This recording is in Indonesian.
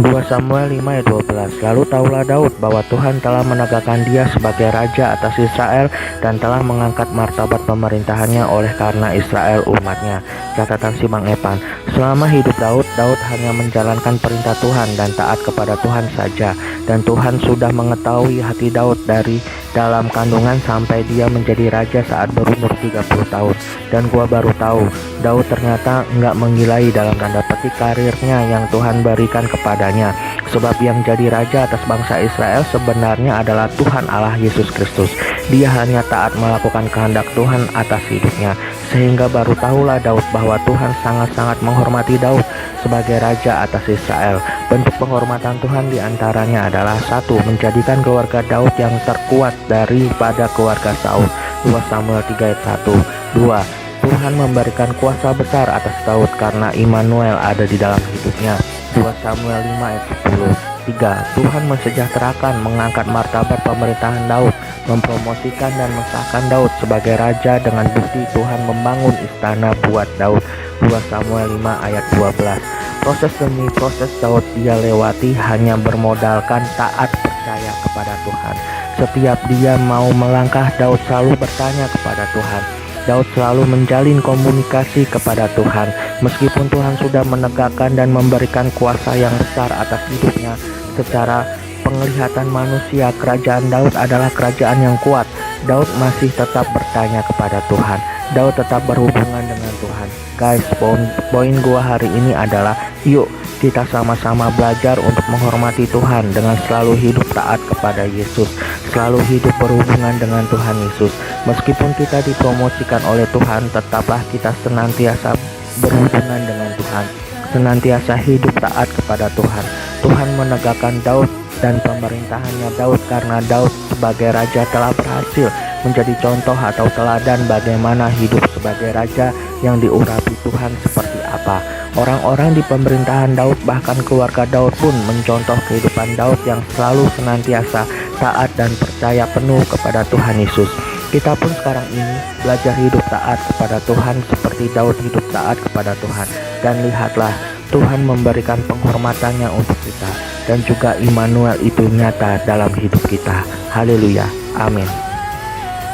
2 Samuel 5 ayat 12. Lalu tahulah Daud bahwa Tuhan telah menegakkan dia sebagai raja atas Israel dan telah mengangkat martabat pemerintahannya oleh karena Israel umatnya. Catatan Simang Epan. Selama hidup Daud hanya menjalankan perintah Tuhan dan taat kepada Tuhan saja. Dan Tuhan sudah mengetahui hati Daud dari dalam kandungan sampai dia menjadi raja saat berumur 30 tahun. Dan gua baru tahu, Daud ternyata enggak menggilai dalam tanda petik karirnya yang Tuhan berikan kepadanya. Sebab yang jadi raja atas bangsa Israel sebenarnya adalah Tuhan Allah Yesus Kristus. Dia hanya taat melakukan kehendak Tuhan atas hidupnya. Sehingga baru tahulah Daud bahwa Tuhan sangat-sangat menghormati Daud sebagai raja atas Israel. Bentuk penghormatan Tuhan diantaranya adalah 1. Menjadikan keluarga Daud yang terkuat daripada keluarga Saul. 2 Samuel 3 ayat 1. 2. Tuhan memberikan kuasa besar atas Daud karena Immanuel ada di dalam hidupnya. 2 Samuel 5 ayat 10. 3. Tuhan mensejahterakan, mengangkat martabat pemerintahan Daud, mempromosikan dan mensahkan Daud sebagai raja dengan bukti Tuhan membangun istana buat Daud. 2 Samuel 5 ayat 12. Proses demi proses Daud dia lewati hanya bermodalkan taat percaya kepada Tuhan. Setiap dia mau melangkah, Daud selalu bertanya kepada Tuhan. Daud selalu menjalin komunikasi kepada Tuhan. Meskipun Tuhan sudah menegakkan dan memberikan kuasa yang besar atas hidupnya, secara penglihatan manusia kerajaan Daud adalah kerajaan yang kuat. Daud masih tetap bertanya kepada Tuhan. Daud tetap berhubungan dengan Tuhan. Guys, poin gua hari ini adalah yuk kita sama-sama belajar untuk menghormati Tuhan dengan selalu hidup taat kepada Yesus, selalu hidup berhubungan dengan Tuhan Yesus. Meskipun kita dipromosikan oleh Tuhan, tetaplah kita senantiasa berhubungan dengan Tuhan, senantiasa hidup taat kepada Tuhan. Tuhan menegakkan Daud dan pemerintahannya Daud karena Daud sebagai raja telah berhasil menjadi contoh atau teladan bagaimana hidup sebagai raja yang diurapi Tuhan seperti apa. Orang-orang di pemerintahan Daud bahkan keluarga Daud pun mencontoh kehidupan Daud yang selalu senantiasa taat dan percaya penuh kepada Tuhan Yesus. Kita pun sekarang ini belajar hidup taat kepada Tuhan seperti Daud hidup taat kepada Tuhan. Dan lihatlah, Tuhan memberikan penghormatannya untuk kita dan juga Immanuel itu nyata dalam hidup kita. Haleluya, amin.